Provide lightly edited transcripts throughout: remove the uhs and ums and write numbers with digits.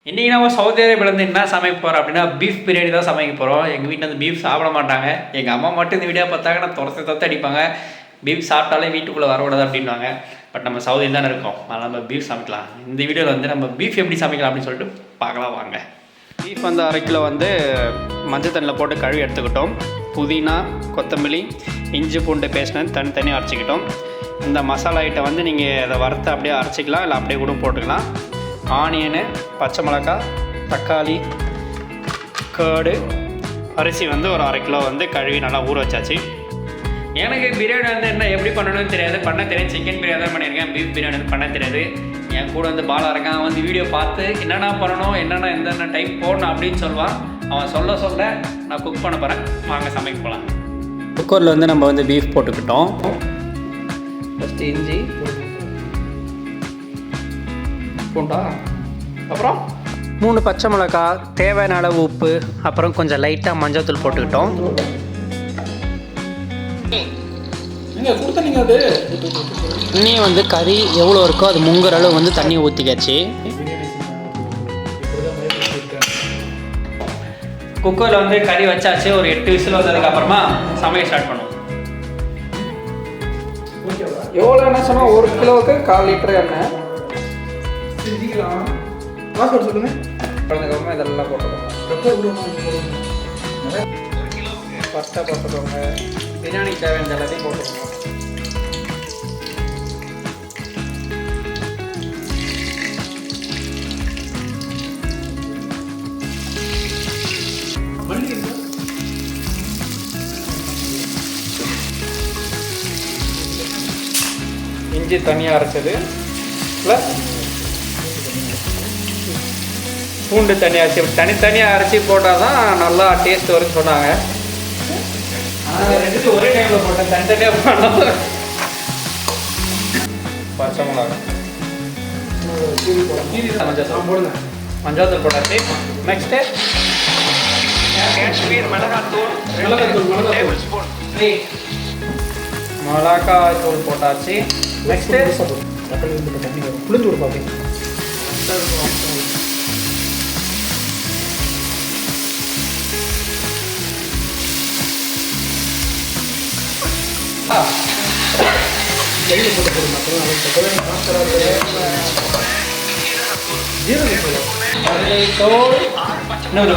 இன்றைக்கி நம்ம சவுதி அரேபியாவிலேருந்து என்ன சமைக்க போகிறோம் அப்படின்னா பீஃப் பிரியாணி தான் சமைக்க போகிறோம். எங்கள் வீட்டில் வந்து பீஃப் சாப்பிட மாட்டாங்க. எங்கள் அம்மா மட்டும் இந்த வீடியோ பார்த்தாங்கன்னா தொரத்து அடிப்பாங்க. பீஃப் சாப்பிட்டாலே வீட்டுக்குள்ளே வரக்கூடாது அப்படின்வாங்க. பட் நம்ம சவுதியில் தானே இருக்கோம், அதனால் நம்ம பீஃப் சமைக்கலாம். இந்த வீடியோவில் வந்து நம்ம பீஃப் எப்படி சமைக்கலாம் அப்படின்னு சொல்லிட்டு பார்க்கலாம் வாங்க. பீஃப் வந்து 1/2 கிலோ வந்து மஞ்சள் தண்ணியில் போட்டு கழுவி எடுத்துக்கிட்டோம். புதினா, கொத்தமல்லி, இஞ்சி பூண்டு பேஸ்ட் தனித்தனியாக அரைச்சிக்கிட்டோம். இந்த மசாலா ஐட்டம் வந்து நீங்கள் அதை வறுத்து அப்படியே அரைச்சிக்கலாம், இல்லை அப்படியே கூட போட்டுக்கலாம். ஆனியனு, பச்சை மிளகாய், தக்காளி, கேர்டு, அரிசி வந்து ஒரு 1/2 கிலோ வந்து கழுவி நல்லா ஊற வச்சாச்சு. எனக்கு பிரியாணி வந்து என்ன எப்படி பண்ணணும்னு தெரியாது, பண்ண தெரியாது. சிக்கன் பிரியாணி தான் பண்ணியிருக்கேன், பீஃப் பிரியாணி வந்து பண்ண தெரியாது. என் கூட வந்து பாலா இருக்கான், வந்து வீடியோ பார்த்து என்னென்ன பண்ணணும், என்னென்ன எந்தெந்த டைம் போடணும் அப்படின்னு சொல்லுவான். அவன் சொல்ல நான் குக் பண்ண போகிறேன். வாங்க சமைக்க போகலாம். குக்கரில் வந்து நம்ம வந்து பீஃப் போட்டுக்கிட்டோம். ஃபஸ்ட்டு இஞ்சி பூண்டா, அப்புறம் 3 பச்சை மிளகா, தேவையான அளவு உப்பு, அப்புறம் கொஞ்சம் லைட்டாக மஞ்சள் தூள் போட்டுக்கிட்டோம். இன்னி வந்து கறி எவ்வளோ இருக்கோ அது முங்குற அளவு வந்து தண்ணி ஊற்றிக்காச்சு. குக்கரில் வந்து கறி வச்சாச்சு. ஒரு 8 விசில் வந்ததுக்கப்புறமா சமையல் ஸ்டார்ட் பண்ணுவோம். எவ்வளோ எண்ணெய் சொன்னால் 1 கிலோவுக்கு 1/4 லிட்டர் எண்ணெய் பாஸ்வேர்டு சொல்லுங்கள். குழந்தைக்கப்புறமா இதெல்லாம் போட்டுக்கோங்க. பட்டை போட்டுக்கோங்க. பிரியாணி தேவையான எல்லாத்தையும் போட்டுக்கோங்க. இஞ்சி தனியாக அரைச்சது ப்ளஸ் பூண்டு தனியாக அரைச்சி, தனித்தனியாக அரைச்சி போட்டால் தான் நல்லா டேஸ்ட் வரும்னு சொன்னாங்க. ரெண்டுத்தையும் ஒரே டைமில் போட்டேன், தனித்தனியாக போடணும். பச்சை மிளகா, போடுங்க. மஞ்சள் தூள் போட்டாச்சு. நெக்ஸ்ட்டு காஷ்மீர் மிளகாத்தூள், மிளகாய் தூள் போட்டாச்சு. நெக்ஸ்ட்டு புளிஞ்சு கொடுப்பாங்க.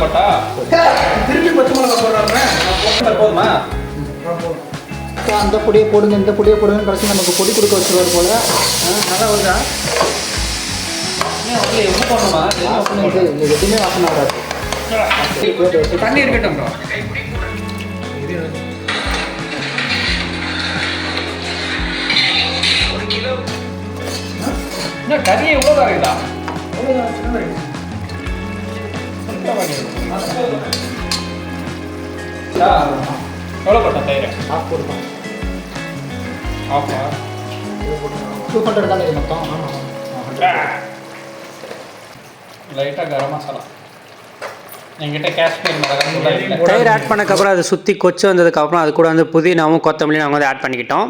போட்டா திருப்பி பச்சை மிளகா போடுறாங்க. போதுமா? அந்த பொடியை போடுங்க, இந்த பொடியை போடுங்க. கடைசி நமக்கு பொடி கொடுக்க வச்சுருவார் போல. நல்லா வருதா? எவ்வளோ போடணுமா? எதுவுமே வாசனை வராது. தண்ணி இருக்கட்டும். கறி எவ்வளோ இருக்குதா? எவ்வளோ போட்டேன் தயிர்? ஆஃப் போடுவோம். ஆஃபா 200 தான் இது மொத்தம். லைட்டாக கரம் மசாலா. என்கிட்ட காஷ்மீர் மிளகாய் தயிர் ஆட் பண்ணக்கப்புறம் அது சுற்றி கொச்சு வந்ததுக்கப்புறம் அது கூட வந்து புதினாவும் கொத்தமல்லியும் நாங்கள் வந்து ஆட் பண்ணிக்கிட்டோம்.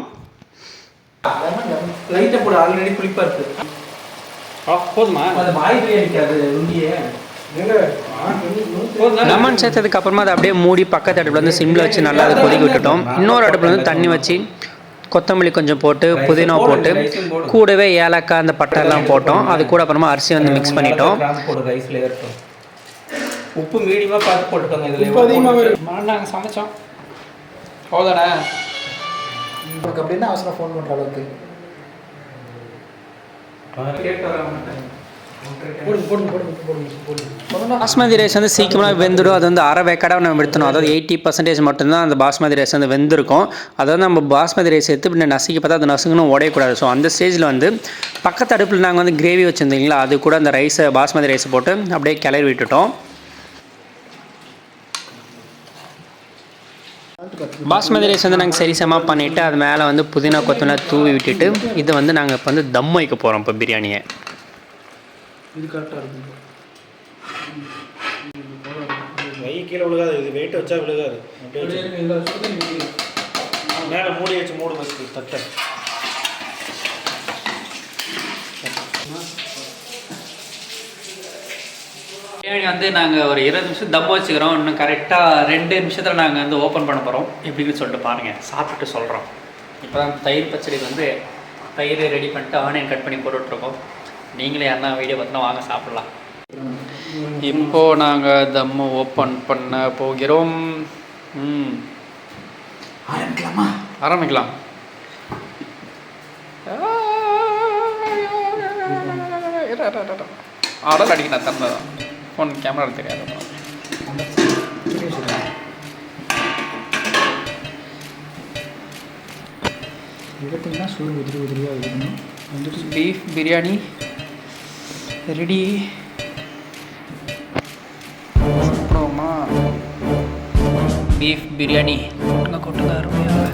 லைட்டாக போடு, ஆல்ரெடி புளிப்பாக இருக்குது. போதுமா? அது வாய் அடிக்காது. லெமன் சேர்த்ததுக்கு அப்புறமா அதை அப்படியே மூடி பக்கத்து அடுப்பில் வந்து சிம்மில் வச்சு நல்லா அதை கொதிக்க விட்டுட்டோம். இன்னொரு அடுப்பில் வந்து தண்ணி வச்சு கொத்தமல்லி கொஞ்சம் போட்டு புதினா போட்டு கூடவே ஏலக்காய் அந்த பட்டெல்லாம் போட்டோம். அது கூட அப்புறமா அரிசி வந்து மிக்ஸ் பண்ணிட்டோம். உப்பு மீடியமாக பார்த்து போட்டுக்கோங்க. இதில் நாங்கள் சமைச்சோம் அவ்வளோதானே. உங்களுக்கு அப்படின்னா அவசரம் ஃபோன் பண்ணுற அளவுக்கு பாஸ்மதி ரைஸ் வந்து சீக்கிரமாக வெந்துடும். அது வந்து அரை வேக்காடாக நம்ம எடுத்துணும். அதாவது 80% மட்டும்தான் அந்த பாஸ்மதி ரைஸ் வந்து வெந்திருக்கும். அதாவது நம்ம பாஸ்மதி ரைஸ் எடுத்து பின்ன நசுக்கி பார்த்தா அது நசுங்கணும் உடையக்கூடாது. ஸோ அந்த ஸ்டேஜில் வந்து பக்கத்து அடுப்பில் நாங்கள் வந்து கிரேவி வச்சுருந்தீங்களா, அது கூட அந்த ரைஸை பாஸ்மதி ரைஸை போட்டு அப்படியே கிளறி விட்டுட்டோம். பாஸ்மதி ரைஸ் வந்து நாங்கள் சரிசமாக பண்ணிவிட்டு அது மேலே வந்து புதினா கொத்தமல்லி தூவி விட்டுட்டு இதை வந்து நாங்கள் இப்போ வந்து தம் வைக்க போகிறோம். இப்போ பிரியாணியை இது கரெக்டாக இருக்கும். கீழே விழுகாது, இது வெயிட் வச்சா விழுகாது. மேலே மூடி வச்சு மூடு வச்சு தட்டை. பிரியாணி வந்து நாங்கள் ஒரு 20 நிமிஷம் தம் வச்சுக்கிறோம். இன்னும் கரெக்டாக 2 நிமிஷத்தில் நாங்கள் வந்து ஓப்பன் பண்ண போகிறோம். எப்படின்னு சொல்லிட்டு பாருங்கள், சாப்பிட்டுட்டு சொல்கிறோம். இப்போ தான் தயிர் பச்சடிக்கு வந்து தயிர் ரெடி பண்ணிட்டு ஆனியன் கட் பண்ணி போட்டுட்ருக்கோம். நீங்களே யாருன்னா வீடியோ பார்த்தோன்னா வாங்க சாப்பிட்லாம். இப்போது நாங்கள் தம்மு ஓப்பன் பண்ண போகிறோம். ஆரம்பிக்கலாம். அடல் அடிக்கணும் தம்பி தான். ஃபோன் கேமரா தெரியாது. Beef biryani ready. அப்புறமா பீஃப் பிரியாணி கொட்டுங்க அருமையாக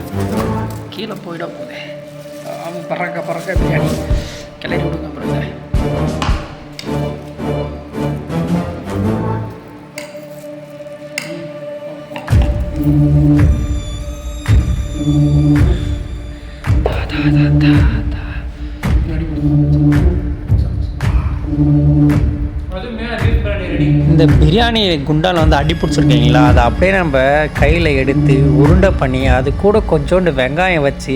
கீழே போயிட போகுது. பறக்க பிரியாணி கிளறி விடுங்க. அப்புறம் இந்த பிரியாணி குண்டால் வந்து அடி பிடிச்சிருக்கீங்களா, அதை அப்படியே நம்ம கையில் எடுத்து உருண்டை பண்ணி அது கூட கொஞ்சோண்டு வெங்காயம் வச்சு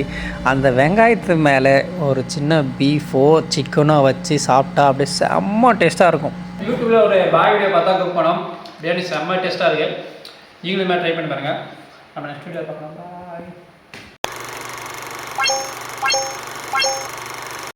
அந்த வெங்காயத்து மேலே ஒரு சின்ன பீஃபோ சிக்கனோ வச்சு சாப்பிட்டா அப்படியே செம்ம டேஸ்ட்டாக இருக்கும். யூடியூப்பில் ஒரு பாய் வீடியோ பார்த்தா குக் பண்ணோம். பிரியாணி செம்ம டேஸ்ட்டாக இருக்குது. நீங்களுமே ட்ரை பண்ணி பாருங்கள். நம்ம நெக்ஸ்ட் வீடியோ பார்க்கலாம்.